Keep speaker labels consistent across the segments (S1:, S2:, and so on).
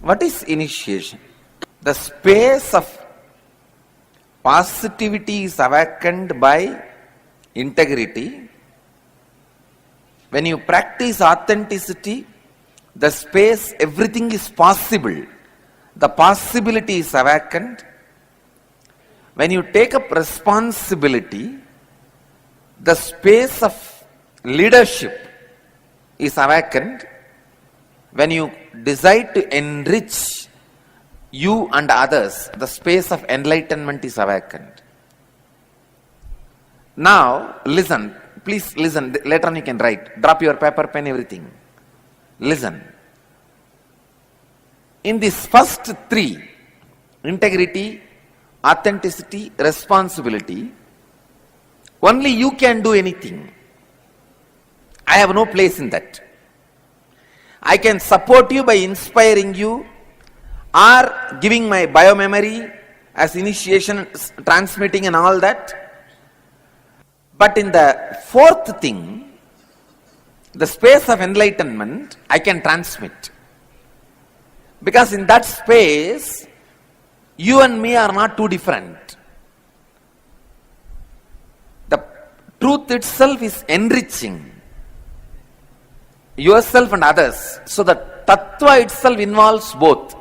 S1: What is initiation? The space of positivity is awakened by integrity. When you practice authenticity, the space, everything is possible. The possibility is awakened. When you take up responsibility, the space of leadership is awakened. When you decide to enrich you and others, the space of enlightenment is awakened. Now, listen. Please listen. Later on you can write. Drop your paper, pen, everything. Listen. In these first three, integrity, authenticity, responsibility, only you can do anything. I have no place in that. I can support you by inspiring you or giving my biomemory as initiation, transmitting and all that. But in the fourth thing, the space of enlightenment, I can transmit. Because in that space, you and me are not too different. The truth itself is enriching yourself and others. So the tattva itself involves both.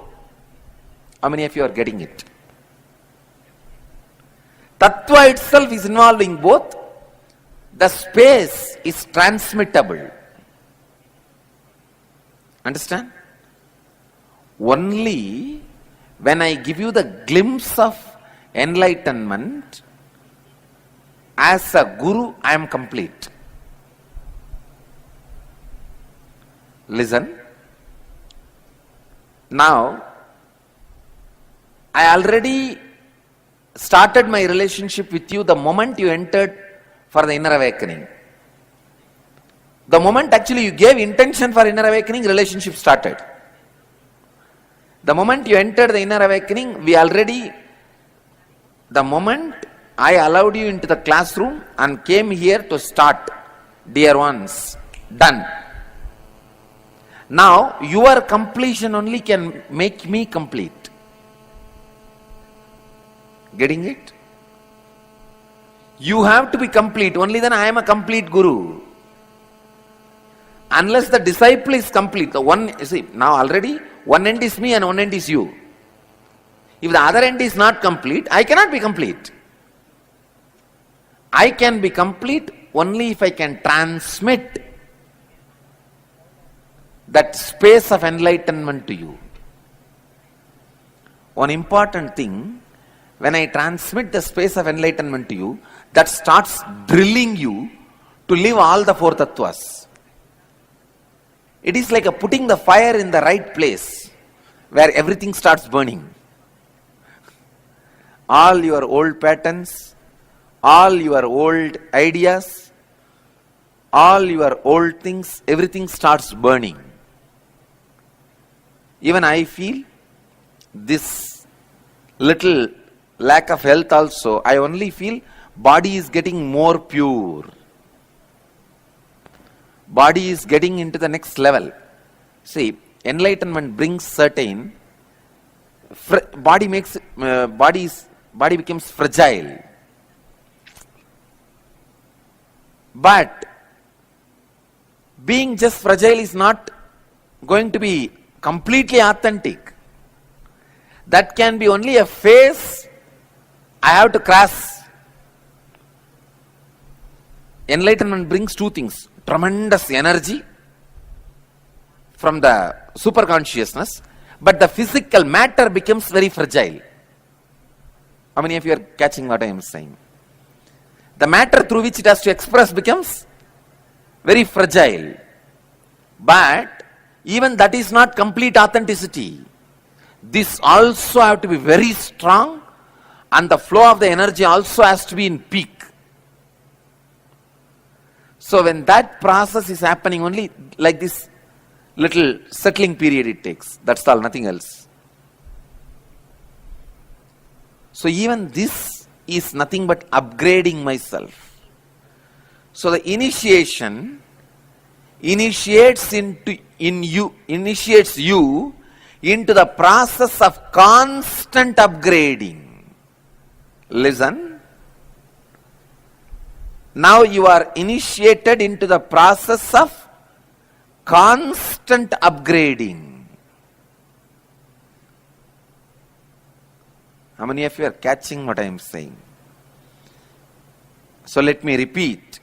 S1: How many of you are getting it? Tattva itself is involving both. The space is transmittable. Understand? Only when I give you the glimpse of enlightenment, as a guru, I am complete. Listen. Now, I already started my relationship with you the moment you entered for the inner awakening. The moment actually you gave intention for inner awakening, relationship started. The moment you entered the inner awakening, the moment I allowed you into the classroom and came here to start, dear ones, done. Now, your completion only can make me complete. Getting it? You have to be complete, only then I am a complete guru. Unless the disciple is complete, now already one end is me and one end is you. If the other end is not complete, I cannot be complete. I can be complete only if I can transmit that space of enlightenment to you. One important thing, when I transmit the space of enlightenment to you, that starts drilling you to live all the four tattvas. It is like putting the fire in the right place where everything starts burning. All your old patterns, all your old ideas, all your old things, everything starts burning. Even I feel this little lack of health also, I only feel body is getting more pure. Body is getting into the next level. See, enlightenment brings certain, body becomes fragile. But being just fragile is not going to be completely authentic. That can be only a phase I have to cross. Enlightenment brings two things. Tremendous energy from the super consciousness, but the physical matter becomes very fragile. How many of you are catching what I am saying? The matter through which it has to express becomes very fragile. But even that is not complete authenticity. This also have to be very strong, and the flow of the energy also has to be in peak. So when that process is happening, only like this little settling period it takes. That's all, nothing else. So even this is nothing but upgrading myself. So the initiation initiates you into the process of constant upgrading. Listen. Now you are initiated into the process of constant upgrading. How many of you are catching what I am saying? So let me repeat.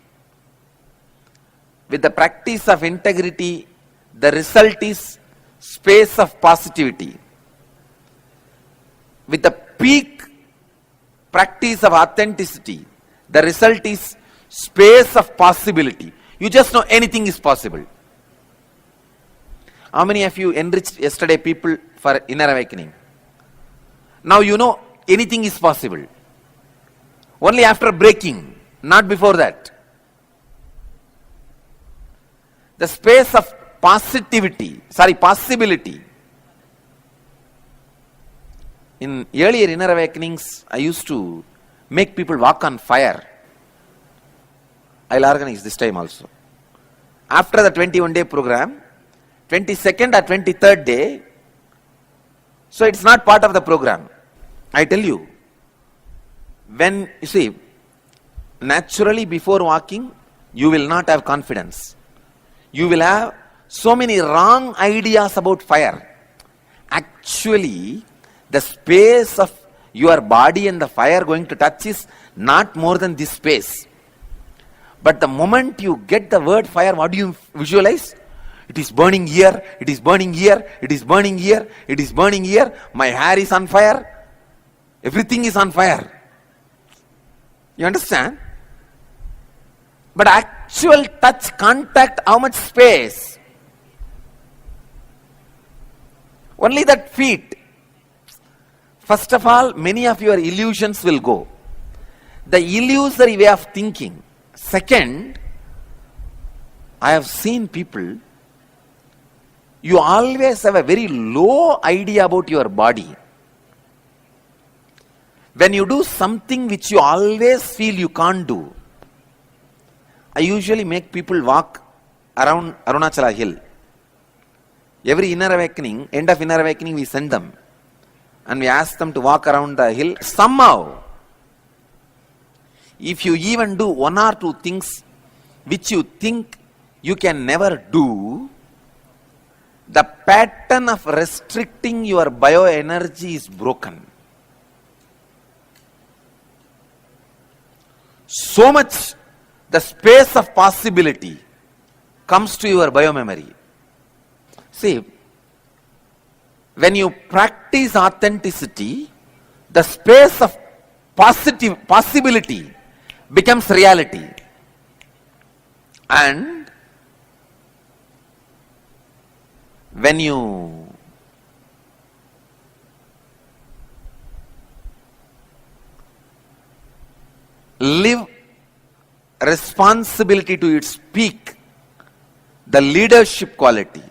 S1: With the practice of integrity, the result is space of positivity. With the peak practice of authenticity, the result is space of possibility. You just know anything is possible. How many of you enriched yesterday people for inner awakening? Now you know anything is possible. Only after breaking, not before that. The space of possibility. In earlier inner awakenings, I used to make people walk on fire. I'll organize this time also. After the 21-day program, 22nd or 23rd day, so it's not part of the program. I tell you, when you see, naturally before walking, you will not have confidence. You will have so many wrong ideas about fire. Actually, the space of your body and the fire going to touch is not more than this space. But the moment you get the word fire, what do you visualize? It is burning here, it is burning here, it is burning here, it is burning here. My hair is on fire. Everything is on fire. You understand? But actual touch, contact, how much space? Only that feet. First of all, many of your illusions will go. The illusory way of thinking. Second, I have seen people, you always have a very low idea about your body. When you do something which you always feel you can't do, I usually make people walk around Arunachala Hill. Every inner awakening, end of inner awakening, we send them. And we ask them to walk around the hill. Somehow, if you even do one or two things which you think you can never do, the pattern of restricting your bioenergy is broken. So much the space of possibility comes to your biomemory. See, when you practice authenticity, the space of possibility becomes reality. And when you live responsibility to its peak, the leadership quality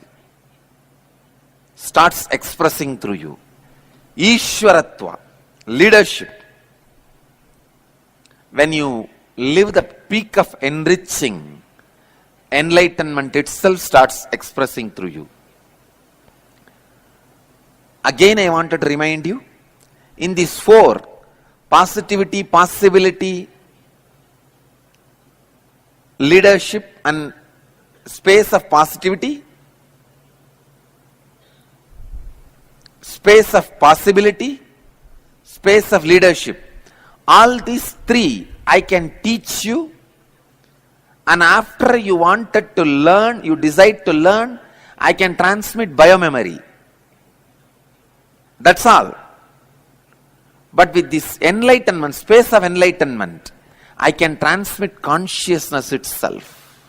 S1: starts expressing through you. Ishwaratva, leadership. When you live the peak of enriching, enlightenment itself starts expressing through you. Again, I wanted to remind you, in these four, positivity, possibility, leadership and space of positivity, space of possibility, space of leadership. All these three I can teach you, and after you wanted to learn, you decide to learn, I can transmit biomemory. That's all. But with this enlightenment, space of enlightenment, I can transmit consciousness itself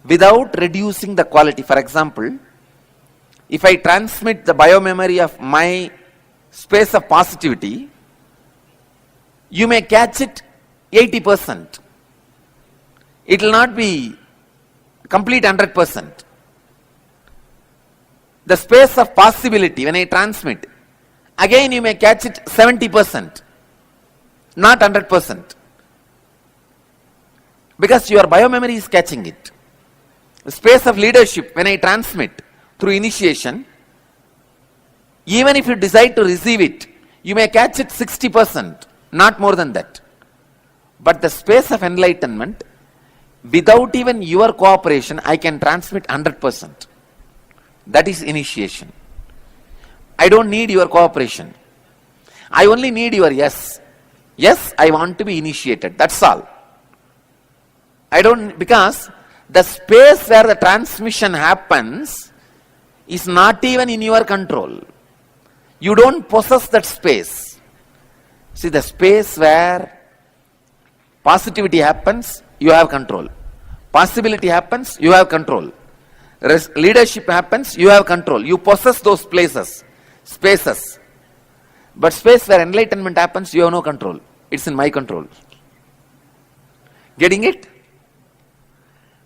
S1: without reducing the quality. For example, if I transmit the biomemory of my space of positivity, you may catch it 80%. It will not be complete 100%. The space of possibility, when I transmit, again you may catch it 70%, not 100%. Because your biomemory is catching it. The space of leadership, when I transmit, through initiation, even if you decide to receive it, you may catch it 60%, not more than that. But the space of enlightenment, without even your cooperation, I can transmit 100%. That is initiation. I don't need your cooperation. I only need your yes. Yes, I want to be initiated. That's all. Because the space where the transmission happens is not even in your control. You don't possess that space. See, the space where positivity happens, you have control. Possibility happens, you have control. Leadership happens, you have control. You possess those spaces. But space where enlightenment happens, you have no control. It's in my control. Getting it?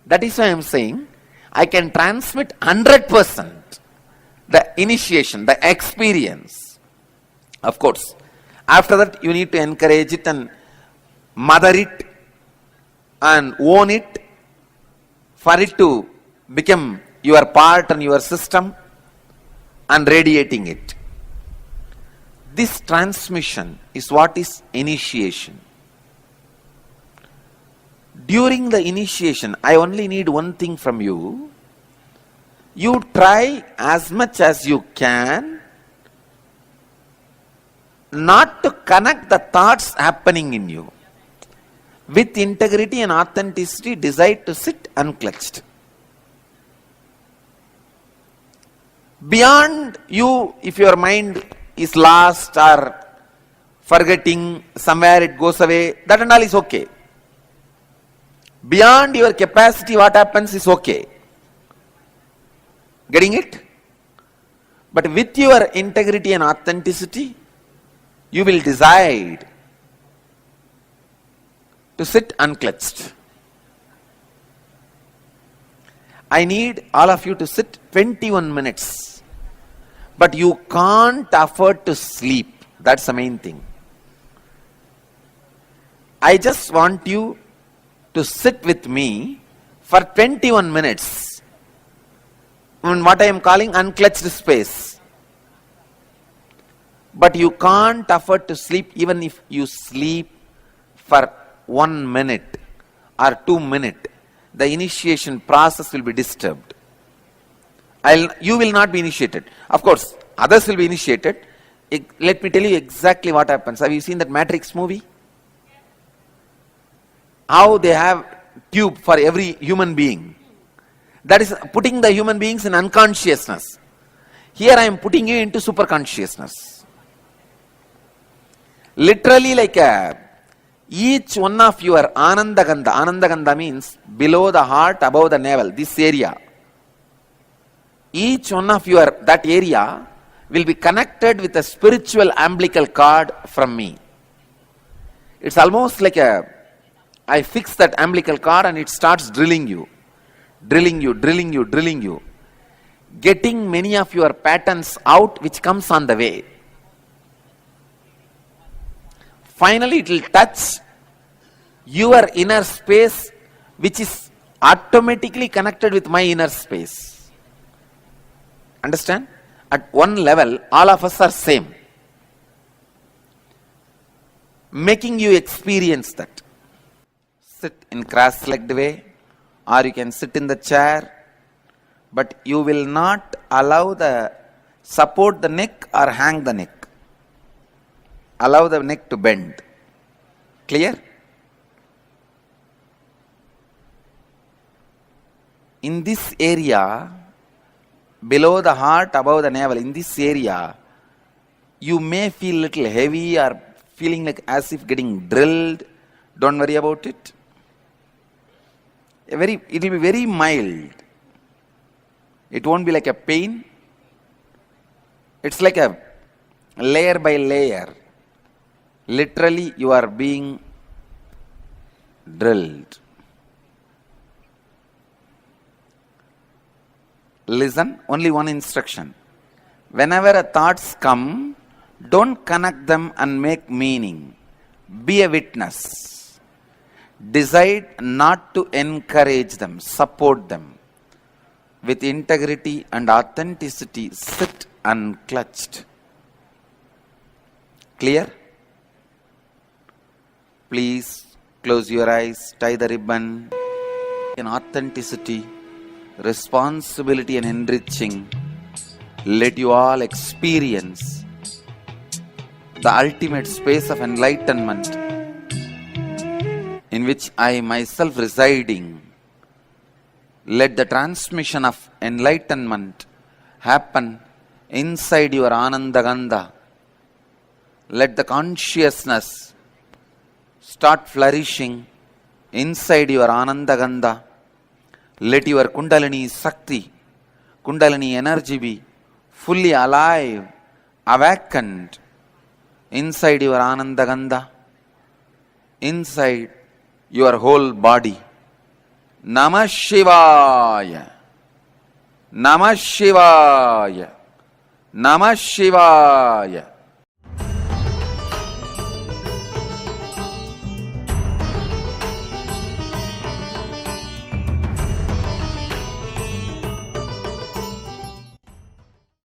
S1: That is why I am saying, I can transmit 100% the initiation, the experience. Of course, after that you need to encourage it and mother it and own it for it to become your part and your system and radiating it. This transmission is what is initiation. During the initiation, I only need one thing from you. You try as much as you can not to connect the thoughts happening in you. With integrity and authenticity, decide to sit unclutched. Beyond you, if your mind is lost or forgetting, somewhere it goes away, that and all is okay. Beyond your capacity, what happens is okay. Getting it? But with your integrity and authenticity, you will decide to sit unclutched. I need all of you to sit 21 minutes. But you can't afford to sleep. That's the main thing. I just want you to sit with me for 21 minutes in what I am calling unclutched space. But you can't afford to sleep even if you sleep for 1 minute or 2 minutes. The initiation process will be disturbed. You will not be initiated. Of course, others will be initiated. Let me tell you exactly what happens. Have you seen that Matrix movie? How they have tube for every human being. That is putting the human beings in unconsciousness. Here I am putting you into superconsciousness. Literally like each one of your Anandagandha. Anandagandha means below the heart, above the navel, this area. Each one of that area will be connected with a spiritual umbilical cord from me. It's almost like I fix that umbilical cord and it starts drilling you. Drilling you. Getting many of your patterns out which comes on the way. Finally, it will touch your inner space which is automatically connected with my inner space. Understand? At one level, all of us are same. Making you experience that. Sit in cross-legged way, or you can sit in the chair, but you will not allow support the neck or hang the neck. Allow the neck to bend. Clear? In this area, below the heart, above the navel, in this area, you may feel little heavy or feeling like as if getting drilled. Don't worry about it. It will be very mild. It won't be like a pain. It's like a layer by layer. Literally, you are being drilled. Listen, only one instruction. Whenever thoughts come, don't connect them and make meaning. Be a witness. Decide not to encourage them, support them. with integrity and authenticity sit unclutched. Clear? Please close your eyes, tie the ribbon. In authenticity, responsibility and enriching, let you all experience the ultimate space of enlightenment in which I myself residing. Let the transmission of enlightenment happen inside your Anandagandha. Let the consciousness start flourishing inside your Anandagandha. Let your Kundalini Sakti, Kundalini energy be fully alive, awakened inside your Anandagandha, inside your whole body. Namah Shivaya, Namah Shivaya, Namah Shivaya.